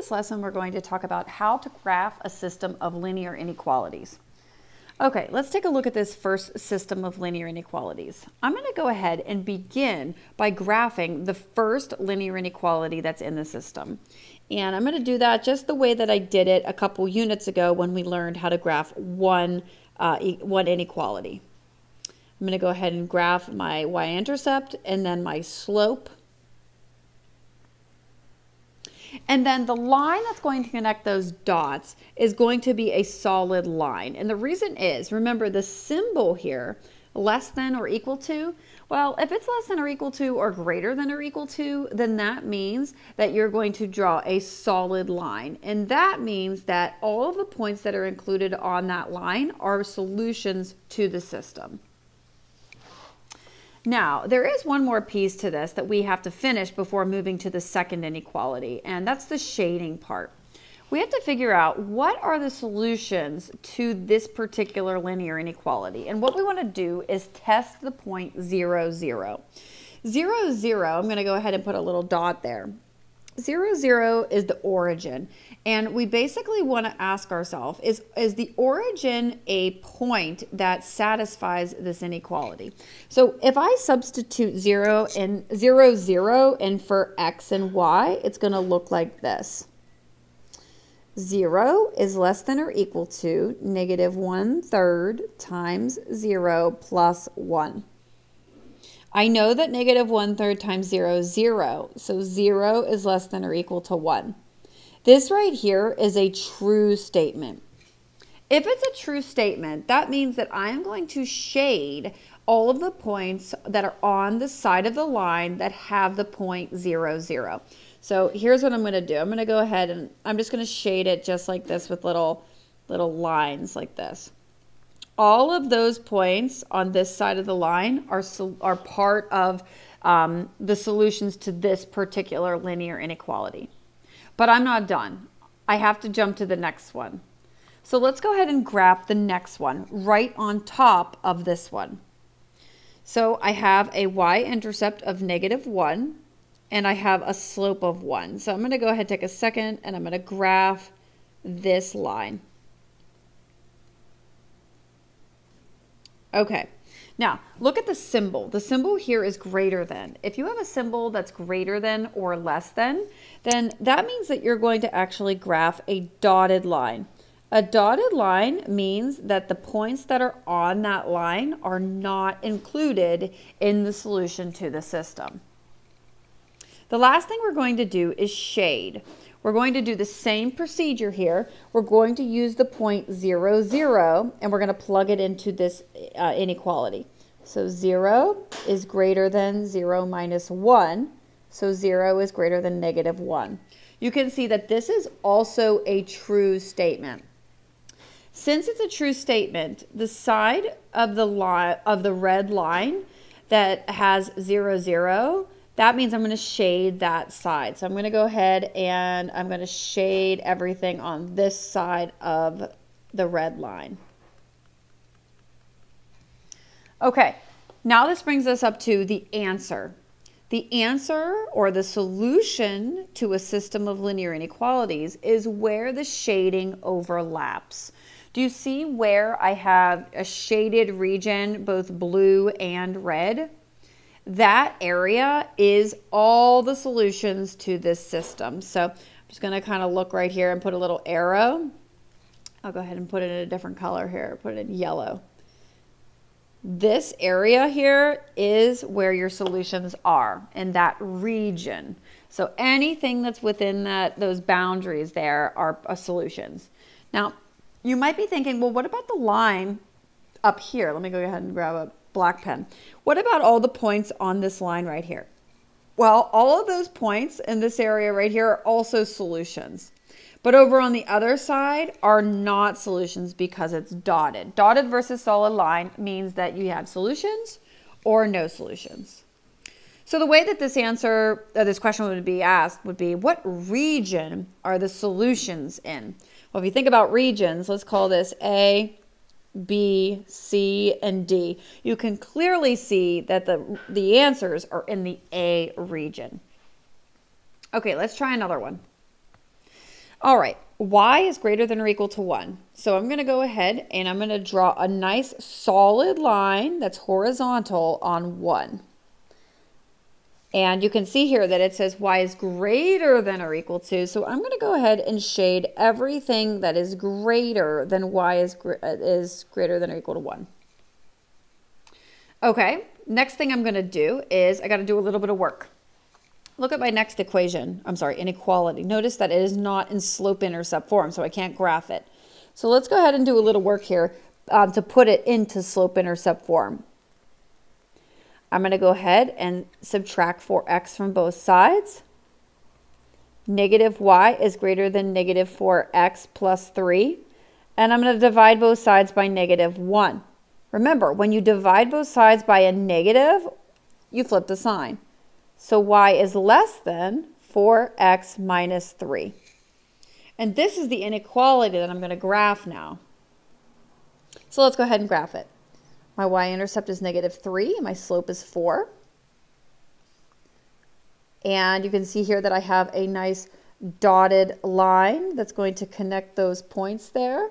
this lesson, we're going to talk about how to graph a system of linear inequalities. Okay, let's take a look at this first system of linear inequalities. I'm going to go ahead and begin by graphing the first linear inequality that's in the system. And I'm going to do that just the way that I did it a couple units ago when we learned how to graph one inequality. I'm going to go ahead and graph my y-intercept and then my slope. And then the line that's going to connect those dots is going to be a solid line. And the reason is, remember the symbol here, less than or equal to, well, if it's less than or equal to or greater than or equal to, then that means that you're going to draw a solid line. And that means that all of the points that are included on that line are solutions to the system. Now, there is one more piece to this that we have to finish before moving to the second inequality, and that's the shading part. We have to figure out what are the solutions to this particular linear inequality. And what we want to do is test the point 0, 0. 0, 0, I'm going to go ahead and put a little dot there. 0, 0 is the origin. And we basically want to ask ourselves, is the origin a point that satisfies this inequality? So if I substitute 0, 0 in for x and y, it's going to look like this. 0 is less than or equal to negative 1/3 times 0 plus 1. I know that negative 1/3 times 0 is 0, so 0 is less than or equal to 1. This right here is a true statement. If it's a true statement, that means that I'm going to shade all of the points that are on the side of the line that have the point 0, 0. So here's what I'm going to do. I'm going to go ahead and I'm just going to shade it just like this with little lines like this. All of those points on this side of the line are part of the solutions to this particular linear inequality. But I'm not done. I have to jump to the next one. So let's go ahead and graph the next one right on top of this one. So I have a y-intercept of negative 1 and I have a slope of 1. So I'm going to go ahead and take a second and I'm going to graph this line. Okay, now look at the symbol. The symbol here is greater than. If you have a symbol that's greater than or less than, then that means that you're going to actually graph a dotted line. A dotted line means that the points that are on that line are not included in the solution to the system. The last thing we're going to do is shade. We're going to do the same procedure here. We're going to use the point 0, 0, and we're going to plug it into this inequality. So 0 is greater than 0 minus 1. So 0 is greater than negative 1. You can see that this is also a true statement. Since it's a true statement, the side of the red line that has 0, 0, that means I'm going to shade that side. So I'm going to go ahead and I'm going to shade everything on this side of the red line. Okay, now this brings us up to the answer. The answer or the solution to a system of linear inequalities is where the shading overlaps. Do you see where I have a shaded region, both blue and red? That area is all the solutions to this system. So I'm just going to kind of look right here and put a little arrow. I'll go ahead and put it in a different color here, put it in yellow. This area here is where your solutions are in that region. So anything that's within those boundaries there are solutions. Now, you might be thinking, well, what about the line up here? Let me go ahead and grab a black pen. What about all the points on this line right here? Well, all of those points in this area right here are also solutions. But over on the other side are not solutions because it's dotted. Dotted versus solid line means that you have solutions or no solutions. So the way that this question would be asked would be, what region are the solutions in? Well, if you think about regions, let's call this A, B, C, and D. You can clearly see that the answers are in the A region. Okay, let's try another one. All right, y is greater than or equal to 1. So I'm going to go ahead and I'm going to draw a nice solid line that's horizontal on 1. And you can see here that it says y is greater than or equal to. So I'm going to go ahead and shade everything that is greater than y is greater than or equal to 1. Okay, next thing I'm going to do is I got to do a little bit of work. Look at my next equation. I'm sorry, inequality. Notice that it is not in slope-intercept form, so I can't graph it. So let's go ahead and do a little work here to put it into slope-intercept form. I'm going to go ahead and subtract 4x from both sides. Negative y is greater than negative 4x plus 3. And I'm going to divide both sides by negative 1. Remember, when you divide both sides by a negative, you flip the sign. So y is less than 4x minus 3. And this is the inequality that I'm going to graph now. So let's go ahead and graph it. My y-intercept is negative 3. My slope is 4. And you can see here that I have a nice dotted line that's going to connect those points there.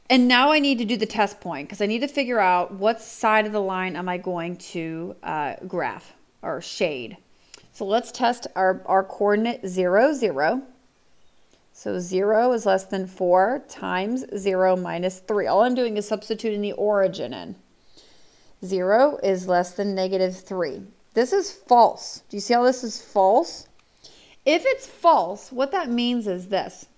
And now I need to do the test point because I need to figure out what side of the line am I going to graph or shade. So let's test our coordinate 0, 0. So 0 is less than 4 times 0 minus 3. All I'm doing is substituting the origin in. 0 is less than negative 3. This is false. Do you see how this is false? If it's false, what that means is this.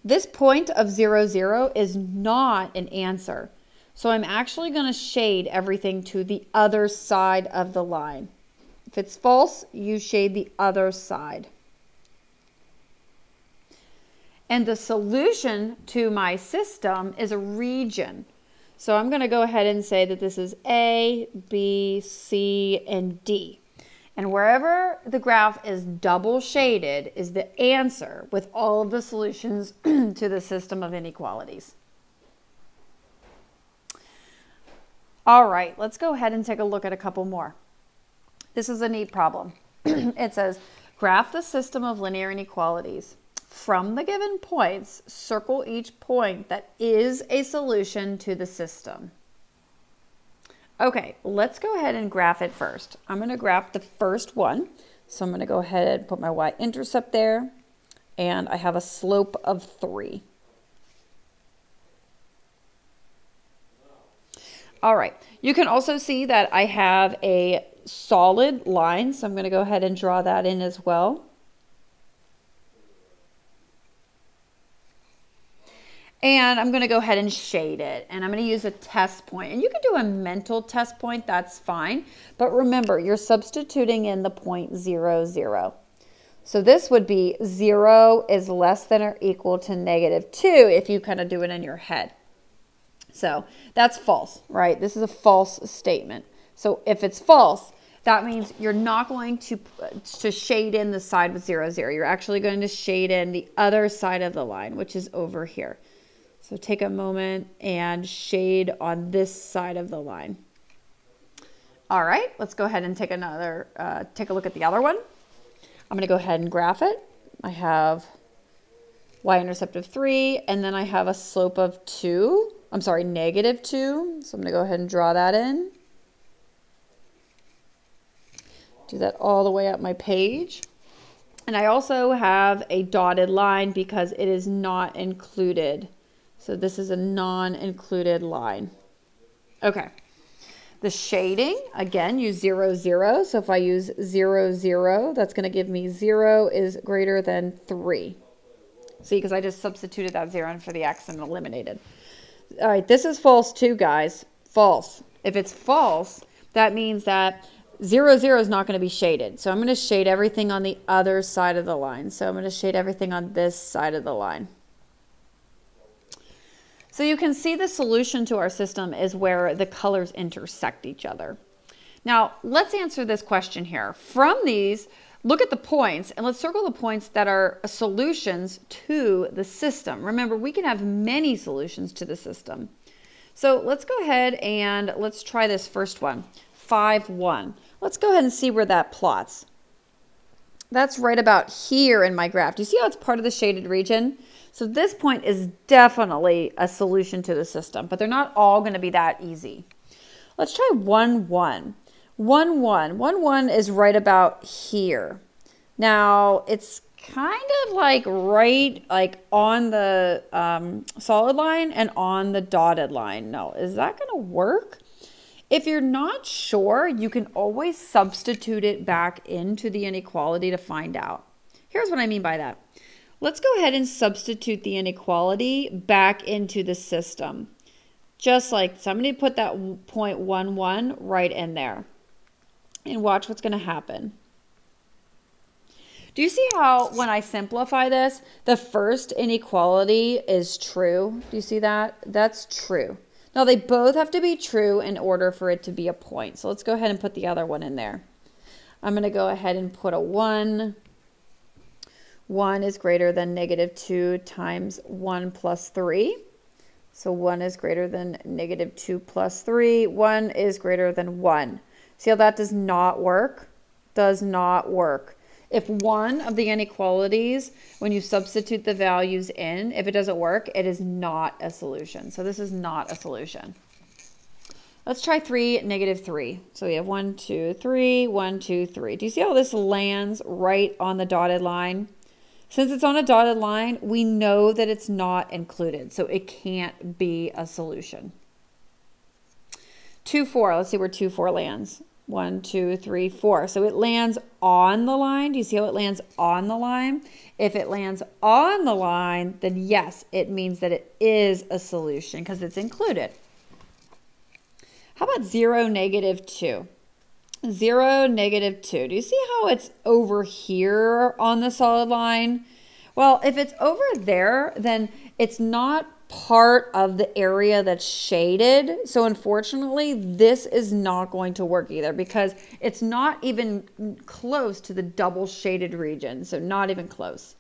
This point of 0, 0 is not an answer. So I'm actually going to shade everything to the other side of the line. If it's false, you shade the other side. And the solution to my system is a region. So I'm going to go ahead and say that this is A, B, C, and D. And wherever the graph is double shaded is the answer with all of the solutions to the system of inequalities. All right, let's go ahead and take a look at a couple more. This is a neat problem. It says, graph the system of linear inequalities. From the given points, circle each point that is a solution to the system. Okay, let's go ahead and graph it first. I'm going to graph the first one. So I'm going to go ahead and put my y-intercept there. And I have a slope of 3. All right, you can also see that I have a solid line. So I'm going to go ahead and draw that in as well. And I'm going to go ahead and shade it. And I'm going to use a test point. And you can do a mental test point. That's fine. But remember, you're substituting in the point 0, 0. So this would be 0 is less than or equal to negative 2 if you kind of do it in your head. So that's false, right? This is a false statement. So if it's false, that means you're not going to shade in the side with 0, 0. You're actually going to shade in the other side of the line, which is over here. So take a moment and shade on this side of the line. All right, let's go ahead and take a look at the other one. I'm going to go ahead and graph it. I have y-intercept of 3, and then I have a slope of 2. I'm sorry, negative 2. So I'm going to go ahead and draw that in. Do that all the way up my page. And I also have a dotted line because it is not included. So this is a non-included line. Okay. The shading, again, use 0, 0. So if I use 0, 0, that's going to give me 0 is greater than 3. See, because I just substituted that 0 in for the x and eliminated. All right, this is false too, guys. False. If it's false, that means that 0, 0 is not going to be shaded. So I'm going to shade everything on the other side of the line. So I'm going to shade everything on this side of the line. So you can see the solution to our system is where the colors intersect each other. Now, let's answer this question here. From these, look at the points, and let's circle the points that are solutions to the system. Remember, we can have many solutions to the system. So let's go ahead and let's try this first one, 5, 1. Let's go ahead and see where that plots. That's right about here in my graph. Do you see how it's part of the shaded region? So this point is definitely a solution to the system, but they're not all going to be that easy. Let's try 1, 1. 1, 1. 1, 1 is right about here. Now, it's kind of like right on the solid line and on the dotted line. No, is that going to work? If you're not sure, you can always substitute it back into the inequality to find out. Here's what I mean by that. Let's go ahead and substitute the inequality back into the system. Just like somebody put that 0.11 right in there. And watch what's going to happen. Do you see how when I simplify this, the first inequality is true? Do you see that? That's true. Now they both have to be true in order for it to be a point. So let's go ahead and put the other one in there. I'm going to go ahead and put a 1. 1 is greater than -2 times 1 plus 3. So 1 is greater than -2 plus 3. 1 is greater than 1. See how that does not work? Does not work. If one of the inequalities, when you substitute the values in, if it doesn't work, it is not a solution. So this is not a solution. Let's try 3, -3. So we have 1, 2, 3, 1, 2, 3. Do you see how this lands right on the dotted line? Since it's on a dotted line, we know that it's not included. So it can't be a solution. 2, 4. Let's see where 2, 4 lands. 1, 2, 3, 4. So it lands on the line. Do you see how it lands on the line? If it lands on the line, then yes, it means that it is a solution because it's included. How about 0, -2? 0, -2. Do you see how it's over here on the solid line? Well, if it's over there, then it's not part of the area that's shaded. So unfortunately, this is not going to work either because it's not even close to the double shaded region. So not even close.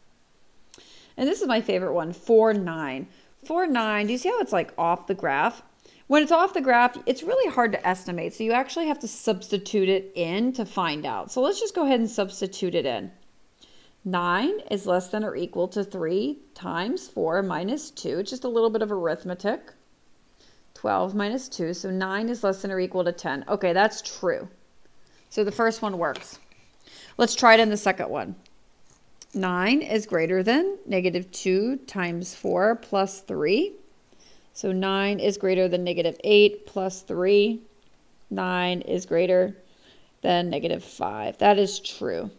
And this is my favorite one, 4, 9. 4, 9, do you see how it's like off the graph? When it's off the graph, it's really hard to estimate. So you actually have to substitute it in to find out. So let's just go ahead and substitute it in. 9 is less than or equal to 3 times 4 minus 2. It's just a little bit of arithmetic. 12 minus 2. So 9 is less than or equal to 10. Okay, that's true. So the first one works. Let's try it in the second one. 9 is greater than -2 times 4 plus 3. So 9 is greater than -8 plus 3. 9 is greater than -5. That is true.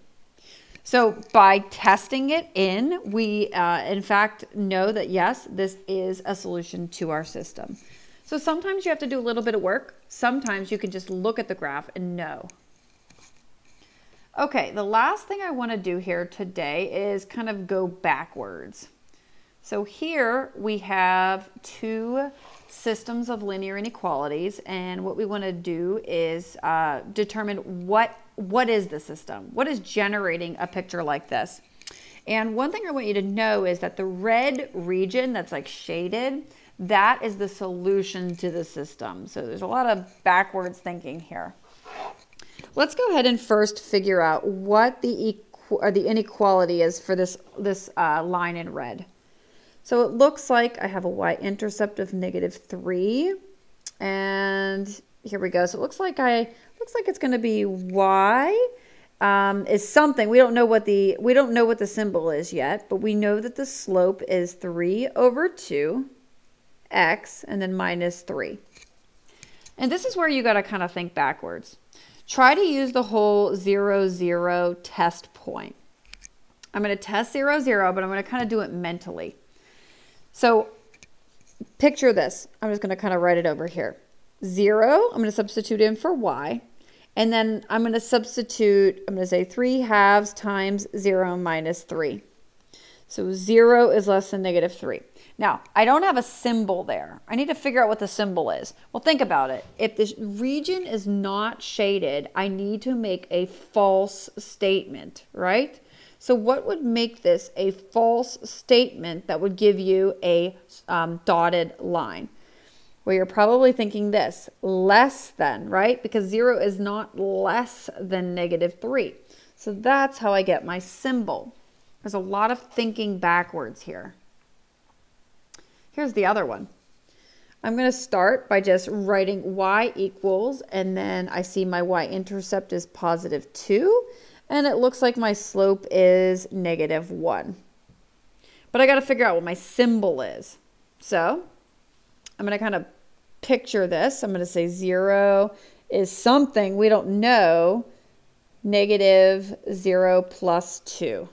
So by testing it in, we in fact know that yes, this is a solution to our system. So sometimes you have to do a little bit of work. Sometimes you can just look at the graph and know. Okay, the last thing I want to do here today is kind of go backwards. So here we have two systems of linear inequalities, and what we want to do is determine what is the system? What is generating a picture like this? And one thing I want you to know is that the red region that's like shaded, that is the solution to the system. So there's a lot of backwards thinking here. Let's go ahead and first figure out what the inequality is for this line in red. So it looks like I have a y-intercept of -3, and here we go. So it looks like it's going to be y is something. We don't know what the symbol is yet, but we know that the slope is 3/2 x and then -3. And this is where you got to kind of think backwards. Try to use the whole 0, 0 test point. I'm going to test 0, 0, but I'm going to kind of do it mentally. So picture this. I'm just going to kind of write it over here. 0, I'm going to substitute in for y. And then I'm going to substitute, I'm going to say 3/2 times 0 minus 3. So 0 is less than -3. Now, I don't have a symbol there. I need to figure out what the symbol is. Well, think about it. If this region is not shaded, I need to make a false statement, right? So what would make this a false statement that would give you a dotted line? Well, you're probably thinking this, less than, right? Because 0 is not less than -3. So that's how I get my symbol. There's a lot of thinking backwards here. Here's the other one. I'm going to start by just writing y equals, and then I see my y-intercept is +2, and it looks like my slope is -1. But I got to figure out what my symbol is. So I'm going to kind of picture this. I'm going to say 0 is something we don't know, -0 + 2.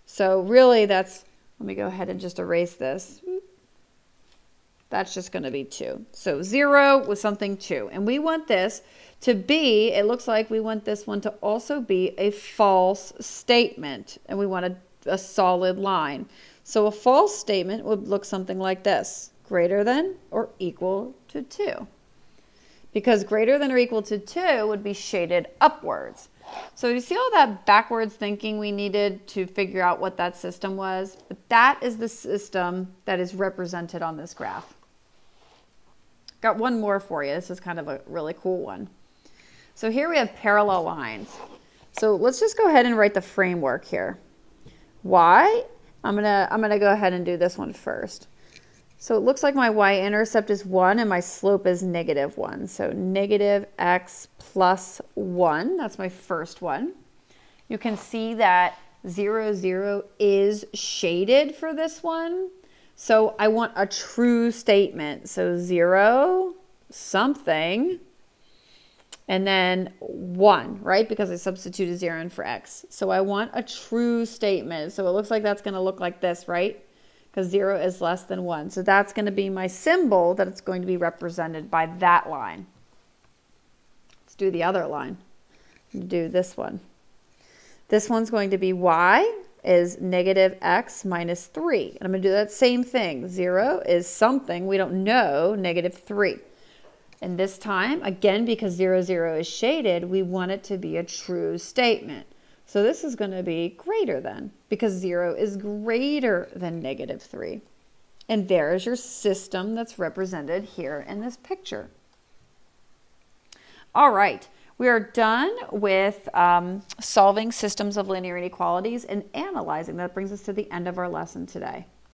So really that's, let me go ahead and just erase this. That's just going to be 2. So 0 was something 2. And we want this to be, it looks like we want this one to also be a false statement. And we want a solid line. So a false statement would look something like this: greater than or equal to 2. Because greater than or equal to 2 would be shaded upwards. So you see all that backwards thinking we needed to figure out what that system was? But that is the system that is represented on this graph. Got one more for you. This is kind of a really cool one. So here we have parallel lines. So let's just go ahead and write the framework here. Y, I'm gonna go ahead and do this one first. So it looks like my y-intercept is 1 and my slope is -1. So -x + 1, that's my first one. You can see that 0, 0 is shaded for this one. So I want a true statement. So 0, something, and then 1, right? Because I substituted 0 in for x. So I want a true statement. So it looks like that's going to look like this, right? Because 0 is less than 1. So that's going to be my symbol that it's going to be represented by that line. Let's do the other line. Do this one. This one's going to be y is -x - 3. And I'm going to do that same thing. 0 is something we don't know, -3. And this time, again, because 0, 0 is shaded, we want it to be a true statement. So this is going to be greater than, because 0 is greater than -3. And there's your system that's represented here in this picture. All right, we are done with solving systems of linear inequalities and analyzing. That brings us to the end of our lesson today.